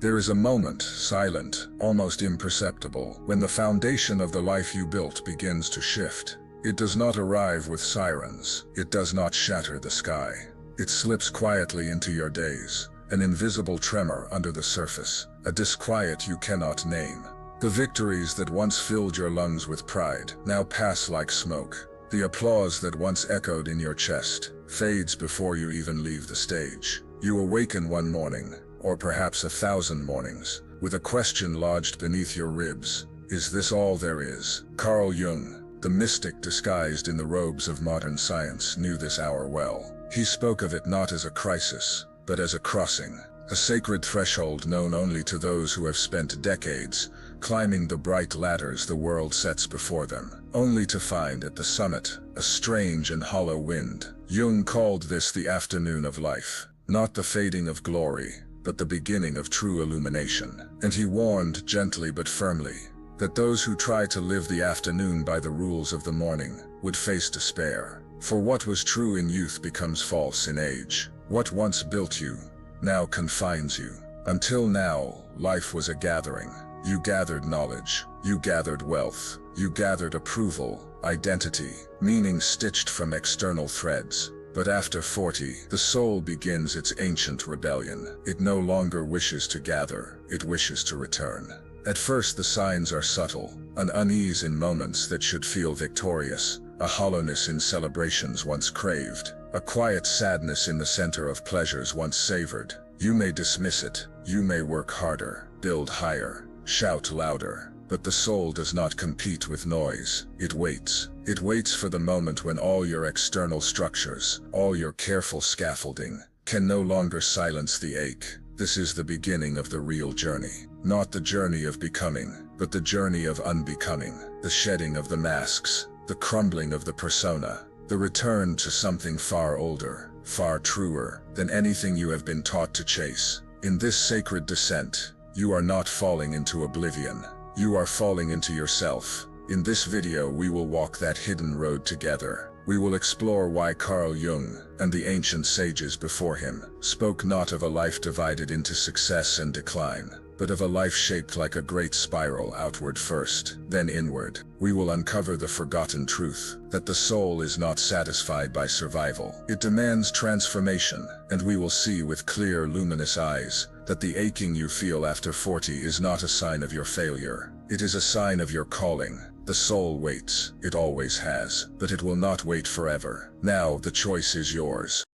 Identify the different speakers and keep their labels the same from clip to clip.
Speaker 1: There is a moment, silent, almost imperceptible, when the foundation of the life you built begins to shift. It does not arrive with sirens. It does not shatter the sky. It slips quietly into your days, an invisible tremor under the surface, a disquiet you cannot name. The victories that once filled your lungs with pride now pass like smoke. The applause that once echoed in your chest fades before you even leave the stage. You awaken one morning, or perhaps 1,000 mornings, with a question lodged beneath your ribs. Is this all there is? Carl Jung, the mystic disguised in the robes of modern science, knew this hour well. He spoke of it not as a crisis, but as a crossing, a sacred threshold known only to those who have spent decades climbing the bright ladders the world sets before them, only to find at the summit a strange and hollow wind. Jung called this the afternoon of life, not the fading of glory, but the beginning of true illumination. And he warned gently but firmly that those who try to live the afternoon by the rules of the morning would face despair. For what was true in youth becomes false in age. What once built you now confines you. Until now, life was a gathering. You gathered knowledge, you gathered wealth, you gathered approval, identity, meaning stitched from external threads. But after 40, the soul begins its ancient rebellion. It no longer wishes to gather, it wishes to return. At first the signs are subtle, an unease in moments that should feel victorious, a hollowness in celebrations once craved, a quiet sadness in the center of pleasures once savored. You may dismiss it, you may work harder, build higher, shout louder, but the soul does not compete with noise. It waits. It waits for the moment when all your external structures, all your careful scaffolding, can no longer silence the ache. This is the beginning of the real journey. Not the journey of becoming, but the journey of unbecoming. The shedding of the masks, the crumbling of the persona, the return to something far older, far truer than anything you have been taught to chase. In this sacred descent, you are not falling into oblivion. You are falling into yourself. In this video we will walk that hidden road together. We will explore why Carl Jung and the ancient sages before him spoke not of a life divided into success and decline, but of a life shaped like a great spiral, outward first, then inward. We will uncover the forgotten truth that the soul is not satisfied by survival. It demands transformation, and we will see with clear, luminous eyes that the aching you feel after 40 is not a sign of your failure. It is a sign of your calling. The soul waits, it always has, but it will not wait forever. Now the choice is yours.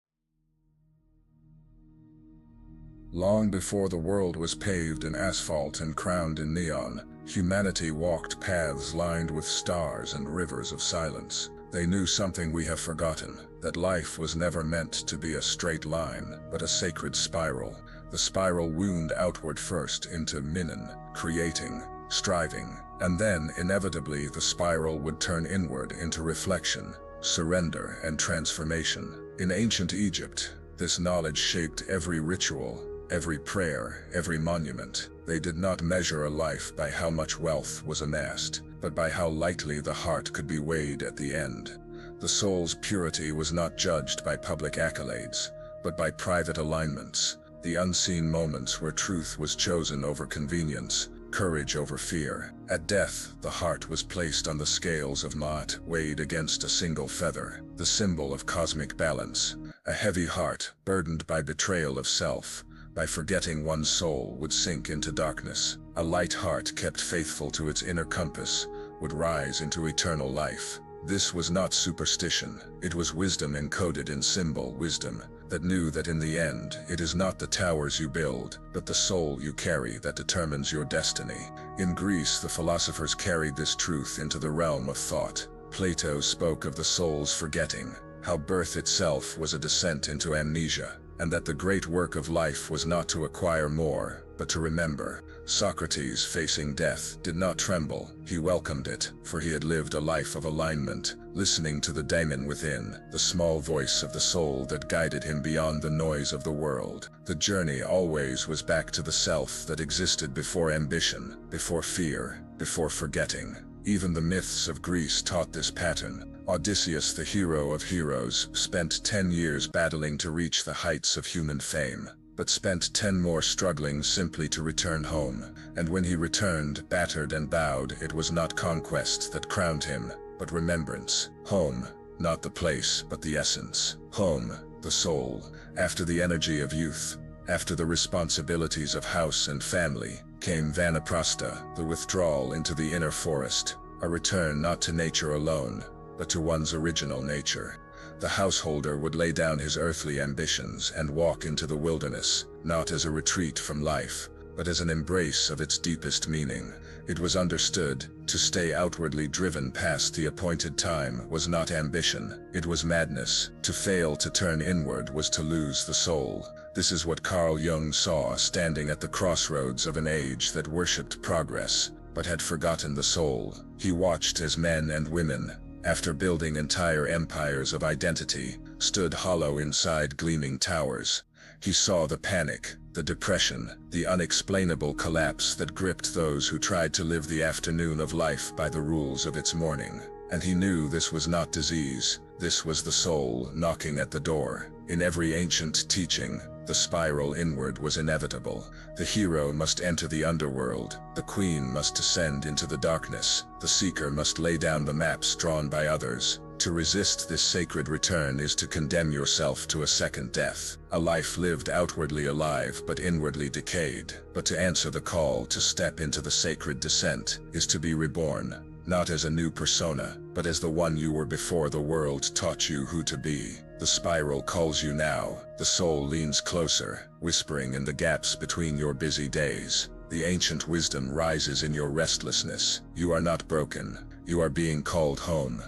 Speaker 1: Long before the world was paved in asphalt and crowned in neon, humanity walked paths lined with stars and rivers of silence. They knew something we have forgotten, that life was never meant to be a straight line, but a sacred spiral. The spiral wound outward first into Minnen, creating, striving, and then, inevitably, the spiral would turn inward into reflection, surrender, and transformation. In ancient Egypt, this knowledge shaped every ritual, every prayer, every monument. They did not measure a life by how much wealth was amassed, but by how lightly the heart could be weighed at the end. The soul's purity was not judged by public accolades, but by private alignments, the unseen moments where truth was chosen over convenience, courage over fear. At death, the heart was placed on the scales of Maat, weighed against a single feather, the symbol of cosmic balance. A heavy heart, burdened by betrayal of self, by forgetting one's soul, would sink into darkness. A light heart kept faithful to its inner compass would rise into eternal life. This was not superstition, it was wisdom encoded in symbol, wisdom that knew that in the end, it is not the towers you build, but the soul you carry that determines your destiny. In Greece, the philosophers carried this truth into the realm of thought. Plato spoke of the soul's forgetting, how birth itself was a descent into amnesia, and that the great work of life was not to acquire more, but to remember. Socrates, facing death, did not tremble. He welcomed it, for he had lived a life of alignment, listening to the daemon within, the small voice of the soul that guided him beyond the noise of the world. The journey always was back to the self that existed before ambition, before fear, before forgetting. Even the myths of Greece taught this pattern. Odysseus, the hero of heroes, spent 10 years battling to reach the heights of human fame. but spent 10 more struggling simply to return home. And when he returned, battered and bowed, it was not conquest that crowned him, but remembrance. Home, not the place, but the essence. Home, the soul. After the energy of youth, after the responsibilities of house and family, came vanaprastha, the withdrawal into the inner forest, a return not to nature alone, but to one's original nature. The householder would lay down his earthly ambitions and walk into the wilderness, not as a retreat from life, but as an embrace of its deepest meaning. It was understood, to stay outwardly driven past the appointed time was not ambition, it was madness. To fail to turn inward was to lose the soul. This is what Carl Jung saw standing at the crossroads of an age that worshipped progress, but had forgotten the soul. He watched as men and women, after building entire empires of identity, stood hollow inside gleaming towers. He saw the panic, the depression, the unexplainable collapse that gripped those who tried to live the afternoon of life by the rules of its morning. And he knew this was not disease, this was the soul knocking at the door. In every ancient teaching, the spiral inward was inevitable. The hero must enter the underworld, the queen must descend into the darkness, the seeker must lay down the maps drawn by others. To resist this sacred return is to condemn yourself to a second death, a life lived outwardly alive but inwardly decayed. But to answer the call to step into the sacred descent is to be reborn, not as a new persona, but as the one you were before the world taught you who to be. The spiral calls you now, the soul leans closer, whispering in the gaps between your busy days. The ancient wisdom rises in your restlessness. You are not broken, you are being called home.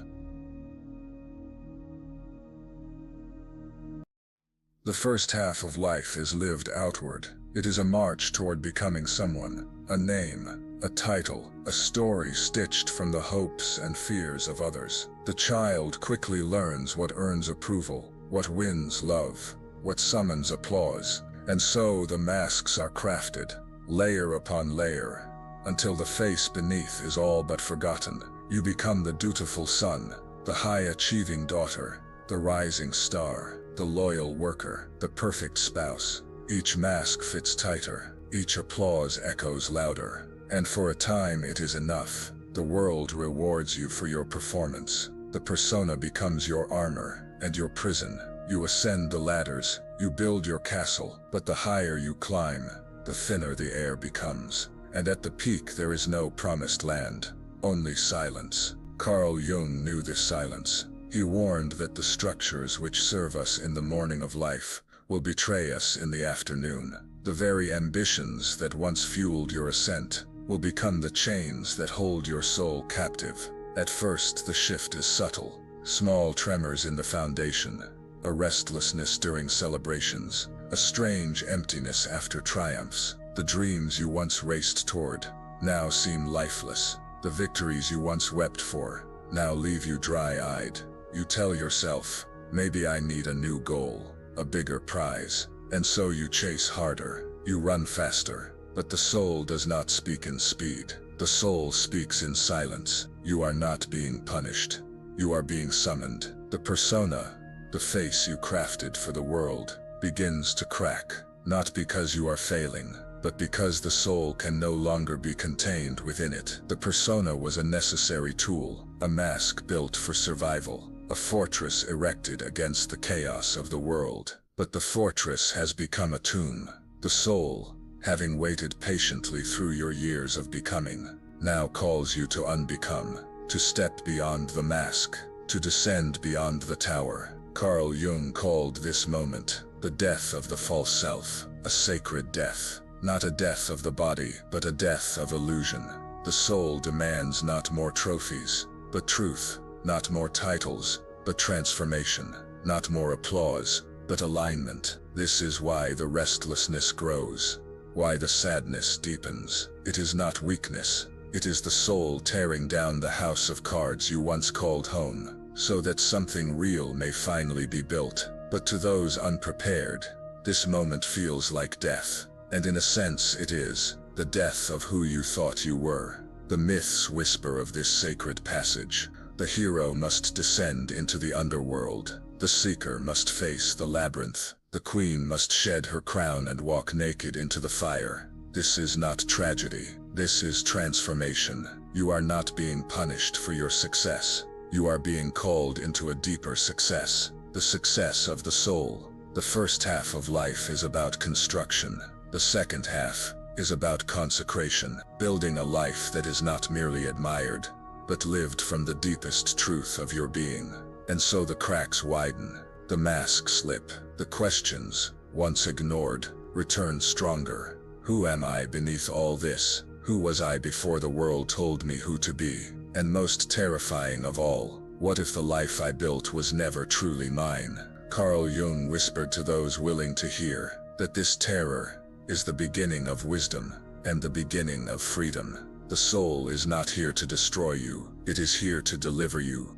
Speaker 1: The first half of life is lived outward. It is a march toward becoming someone, a name, a title, a story stitched from the hopes and fears of others. The child quickly learns what earns approval, what wins love, what summons applause, and so the masks are crafted, layer upon layer, until the face beneath is all but forgotten. You become the dutiful son, the high-achieving daughter, the rising star, the loyal worker, the perfect spouse. Each mask fits tighter, each applause echoes louder, and for a time it is enough. The world rewards you for your performance. The persona becomes your armor and your prison. You ascend the ladders, you build your castle, but the higher you climb, the thinner the air becomes. And at the peak there is no promised land, only silence. Carl Jung knew this silence. He warned that the structures which serve us in the morning of life will betray us in the afternoon. The very ambitions that once fueled your ascent will become the chains that hold your soul captive. At first the shift is subtle, small tremors in the foundation, a restlessness during celebrations, a strange emptiness after triumphs. The dreams you once raced toward now seem lifeless. The victories you once wept for now leave you dry-eyed. You tell yourself, maybe I need a new goal, a bigger prize. And so you chase harder, you run faster. But the soul does not speak in speed. The soul speaks in silence. You are not being punished. You are being summoned. The persona, the face you crafted for the world, begins to crack. Not because you are failing, but because the soul can no longer be contained within it. The persona was a necessary tool, a mask built for survival, a fortress erected against the chaos of the world. But the fortress has become a tomb. The soul, having waited patiently through your years of becoming, now calls you to unbecome, to step beyond the mask, to descend beyond the tower. Carl Jung called this moment the death of the false self, a sacred death. Not a death of the body, but a death of illusion. The soul demands not more trophies, but truth, not more titles, but transformation, not more applause, but alignment. This is why the restlessness grows, why the sadness deepens. It is not weakness, it is the soul tearing down the house of cards you once called home, so that something real may finally be built. But to those unprepared, this moment feels like death. And in a sense it is, the death of who you thought you were. The myths whisper of this sacred passage. The hero must descend into the underworld, The seeker must face the labyrinth. The queen must shed her crown and walk naked into the fire. This is not tragedy. This is transformation. You are not being punished for your success. You are being called into a deeper success. The success of the soul. The first half of life is about construction. The second half is about consecration, building a life that is not merely admired, but lived from the deepest truth of your being. And so the cracks widen, the masks slip, the questions, once ignored, return stronger. Who am I beneath all this? Who was I before the world told me who to be? And most terrifying of all, what if the life I built was never truly mine? Carl Jung whispered to those willing to hear that this terror is the beginning of wisdom and the beginning of freedom. The soul is not here to destroy you, it is here to deliver you.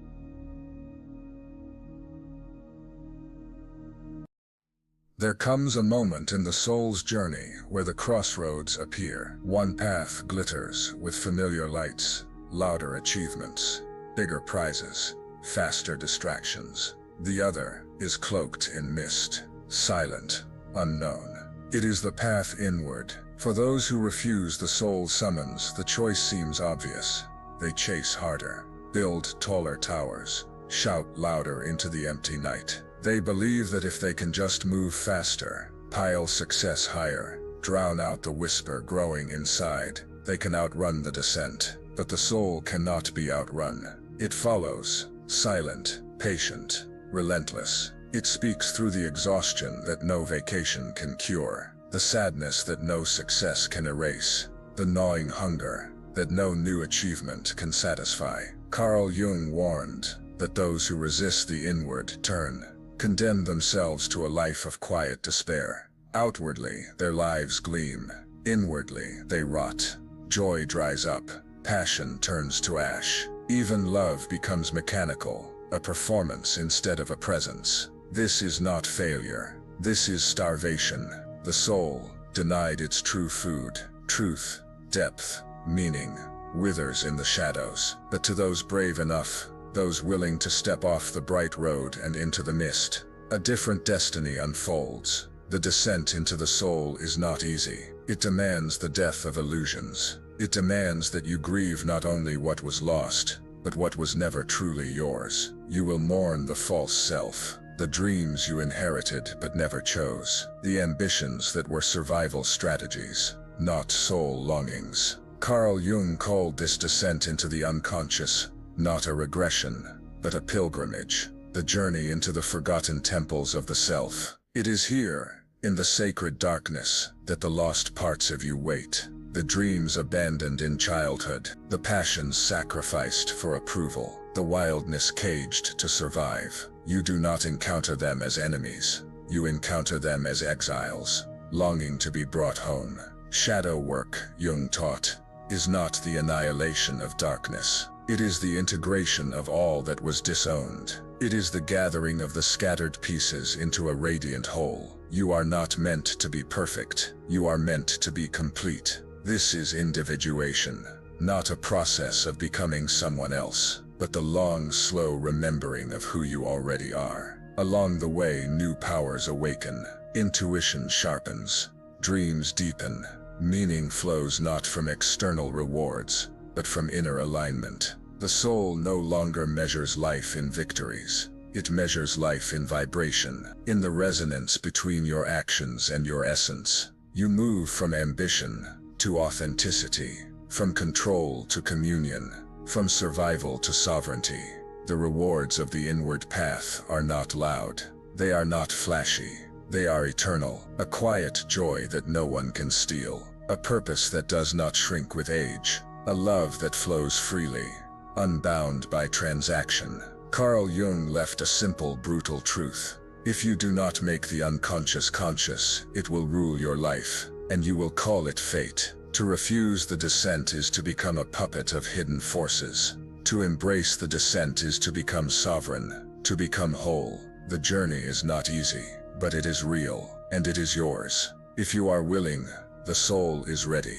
Speaker 1: There comes a moment in the soul's journey where the crossroads appear. One path glitters with familiar lights, louder achievements, bigger prizes, faster distractions. The other is cloaked in mist, silent, unknown. It is the path inward. For those who refuse the soul's summons, the choice seems obvious. They chase harder, build taller towers, shout louder into the empty night. They believe that if they can just move faster, pile success higher, drown out the whisper growing inside, they can outrun the descent. But the soul cannot be outrun. It follows, silent, patient, relentless. It speaks through the exhaustion that no vacation can cure, the sadness that no success can erase, the gnawing hunger that no new achievement can satisfy. Carl Jung warned that those who resist the inward turn condemn themselves to a life of quiet despair. Outwardly, their lives gleam. Inwardly, they rot. Joy dries up. Passion turns to ash. Even love becomes mechanical, a performance instead of a presence. This is not failure. This is starvation. The soul, denied its true food, truth, depth, meaning, withers in the shadows. But to those brave enough, those willing to step off the bright road and into the mist, a different destiny unfolds. The descent into the soul is not easy. It demands the death of illusions. It demands that you grieve not only what was lost, but what was never truly yours. You will mourn the false self, the dreams you inherited but never chose, the ambitions that were survival strategies, not soul longings. Carl Jung called this descent into the unconscious not a regression, but a pilgrimage, the journey into the forgotten temples of the self. It is here, in the sacred darkness, that the lost parts of you wait, the dreams abandoned in childhood, the passions sacrificed for approval, the wildness caged to survive. You do not encounter them as enemies. You encounter them as exiles, longing to be brought home. Shadow work, Jung taught, is not the annihilation of darkness. It is the integration of all that was disowned. It is the gathering of the scattered pieces into a radiant whole. You are not meant to be perfect. You are meant to be complete. This is individuation, not a process of becoming someone else, but the long, slow remembering of who you already are. Along the way, new powers awaken, intuition sharpens, dreams deepen, meaning flows not from external rewards, but from inner alignment. The soul no longer measures life in victories. It measures life in vibration, in the resonance between your actions and your essence. You move from ambition to authenticity, from control to communion, from survival to sovereignty. The rewards of the inward path are not loud. They are not flashy. They are eternal, a quiet joy that no one can steal, a purpose that does not shrink with age, a love that flows freely, unbound by transaction. Carl Jung left a simple, brutal truth. If you do not make the unconscious conscious, it will rule your life, and you will call it fate. To refuse the descent is to become a puppet of hidden forces. To embrace the descent is to become sovereign, to become whole. The journey is not easy, but it is real, and it is yours. If you are willing, the soul is ready.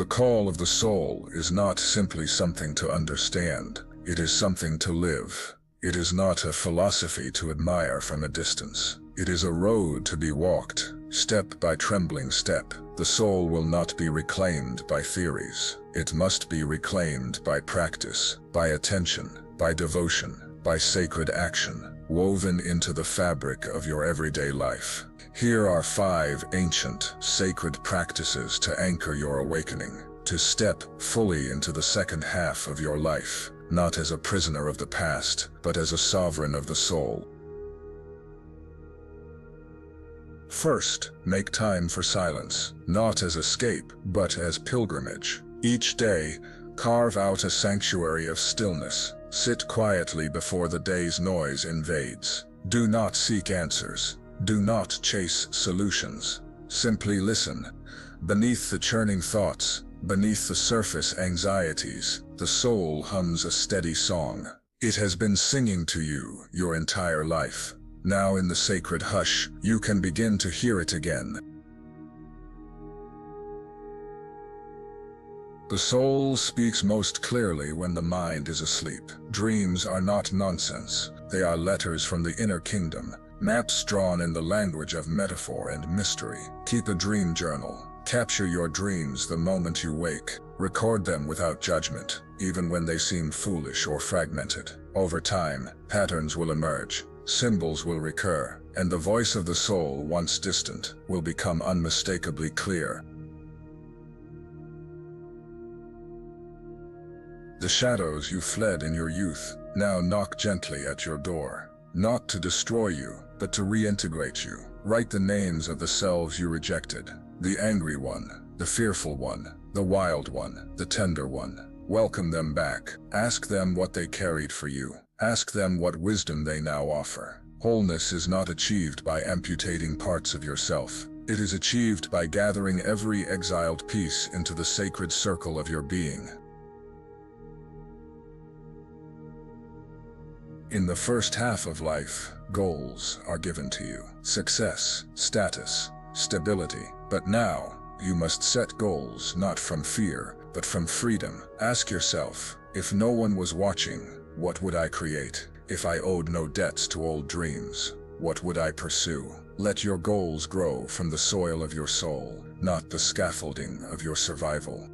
Speaker 1: The call of the soul is not simply something to understand. It is something to live. It is not a philosophy to admire from a distance. It is a road to be walked, step by trembling step. The soul will not be reclaimed by theories. It must be reclaimed by practice, by attention, by devotion, by sacred action, woven into the fabric of your everyday life. Here are 5 ancient, sacred practices to anchor your awakening, to step fully into the second half of your life, not as a prisoner of the past, but as a sovereign of the soul. First, make time for silence, not as escape, but as pilgrimage. Each day, carve out a sanctuary of stillness. Sit quietly before the day's noise invades. Do not seek answers. Do not chase solutions. Simply listen. Beneath the churning thoughts, beneath the surface anxieties, the soul hums a steady song. It has been singing to you your entire life. Now in the sacred hush, you can begin to hear it again. The soul speaks most clearly when the mind is asleep. Dreams are not nonsense. They are letters from the inner kingdom, maps drawn in the language of metaphor and mystery. Keep a dream journal. Capture your dreams the moment you wake. Record them without judgment, even when they seem foolish or fragmented. Over time, patterns will emerge, symbols will recur, and the voice of the soul, once distant, will become unmistakably clear. The shadows you fled in your youth now knock gently at your door, not to destroy you, but to reintegrate you. Write the names of the selves you rejected, the angry one, the fearful one, the wild one, the tender one. Welcome them back. Ask them what they carried for you. Ask them what wisdom they now offer. Wholeness is not achieved by amputating parts of yourself. It is achieved by gathering every exiled piece into the sacred circle of your being. In the first half of life, goals are given to you. Success, status, stability. But now, you must set goals not from fear, but from freedom. Ask yourself, if no one was watching, what would I create? If I owed no debts to old dreams, what would I pursue? Let your goals grow from the soil of your soul, not the scaffolding of your survival.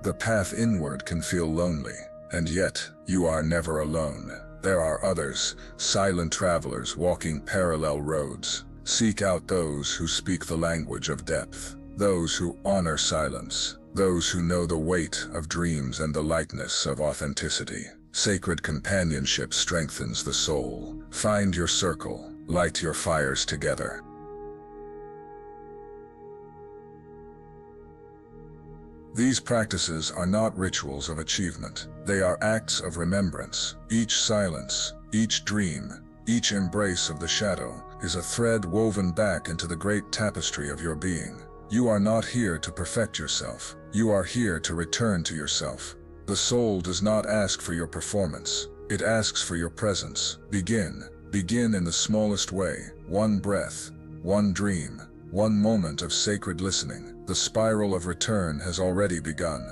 Speaker 1: The path inward can feel lonely, and yet you are never alone. There are others, silent travelers walking parallel roads. Seek out those who speak the language of depth, those who honor silence, those who know the weight of dreams and the lightness of authenticity. Sacred companionship strengthens the soul. Find your circle, light your fires together. These practices are not rituals of achievement. They are acts of remembrance. Each silence, each dream, each embrace of the shadow is a thread woven back into the great tapestry of your being. You are not here to perfect yourself. You are here to return to yourself. The soul does not ask for your performance. It asks for your presence. Begin in the smallest way. One breath, one dream, one moment of sacred listening. The spiral of return has already begun.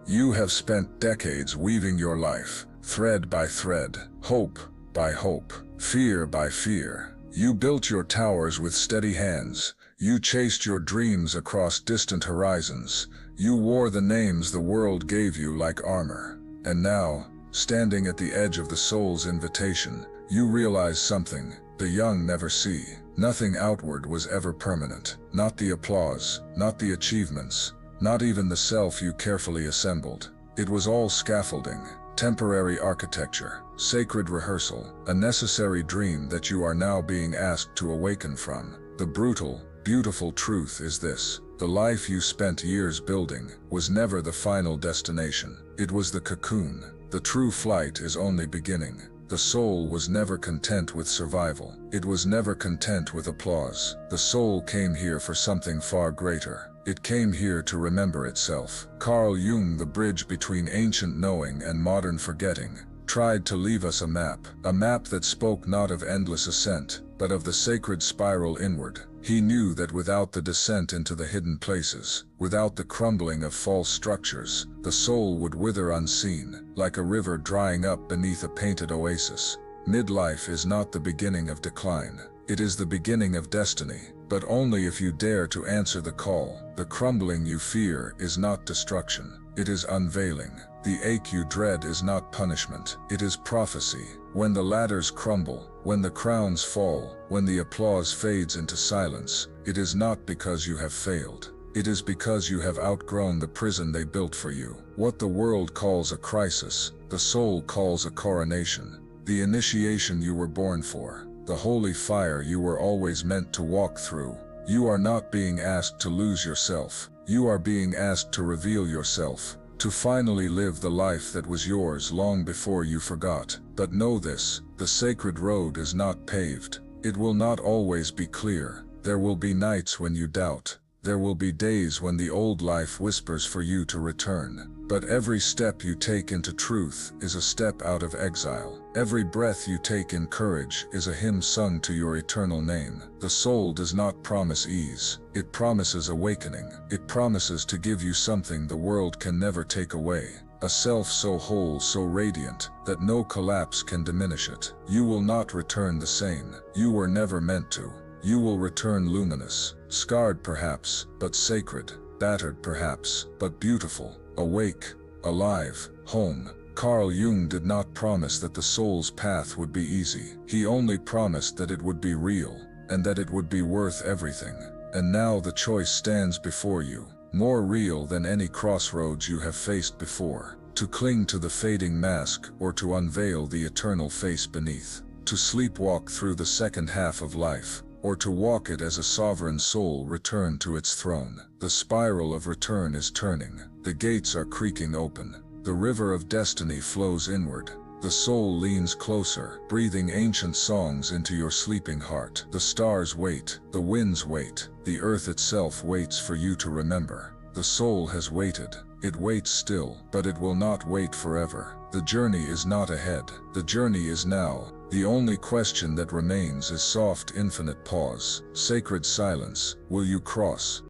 Speaker 1: You have spent decades weaving your life, thread by thread, hope by hope, fear by fear. You built your towers with steady hands. You chased your dreams across distant horizons. You wore the names the world gave you like armor. And now, standing at the edge of the soul's invitation, you realize something the young never see. Nothing outward was ever permanent. Not the applause, not the achievements, not even the self you carefully assembled. It was all scaffolding, temporary architecture, sacred rehearsal, a necessary dream that you are now being asked to awaken from. The brutal, beautiful truth is this: the life you spent years building was never the final destination. It was the cocoon. The true flight is only beginning. The soul was never content with survival. It was never content with applause. The soul came here for something far greater. It came here to remember itself. Carl Jung, the bridge between ancient knowing and modern forgetting, tried to leave us a map that spoke not of endless ascent, but of the sacred spiral inward. He knew that without the descent into the hidden places, without the crumbling of false structures, the soul would wither unseen, like a river drying up beneath a painted oasis. Midlife is not the beginning of decline. It is the beginning of destiny, but only if you dare to answer the call. The crumbling you fear is not destruction, it is unveiling. The ache you dread is not punishment, it is prophecy. When the ladders crumble, when the crowns fall, when the applause fades into silence, it is not because you have failed. It is because you have outgrown the prison they built for you. What the world calls a crisis, the soul calls a coronation. The initiation you were born for, the holy fire you were always meant to walk through. You are not being asked to lose yourself. You are being asked to reveal yourself, to finally live the life that was yours long before you forgot. But know this, the sacred road is not paved. It will not always be clear. There will be nights when you doubt. There will be days when the old life whispers for you to return. But every step you take into truth is a step out of exile. Every breath you take in courage is a hymn sung to your eternal name. The soul does not promise ease. It promises awakening. It promises to give you something the world can never take away. A self so whole, so radiant, that no collapse can diminish it. You will not return the same. You were never meant to. You will return luminous, scarred perhaps, but sacred, battered perhaps, but beautiful, awake, alive, home. Carl Jung did not promise that the soul's path would be easy. He only promised that it would be real, and that it would be worth everything. And now the choice stands before you, more real than any crossroads you have faced before. To cling to the fading mask or to unveil the eternal face beneath. To sleepwalk through the second half of life, or to walk it as a sovereign soul returned to its throne. The spiral of return is turning. The gates are creaking open. The river of destiny flows inward. The soul leans closer, breathing ancient songs into your sleeping heart. The stars wait, the winds wait, the earth itself waits for you to remember. The soul has waited. It waits still, but it will not wait forever. The journey is not ahead. The journey is now. The only question that remains is soft, infinite pause, sacred silence. Will you cross?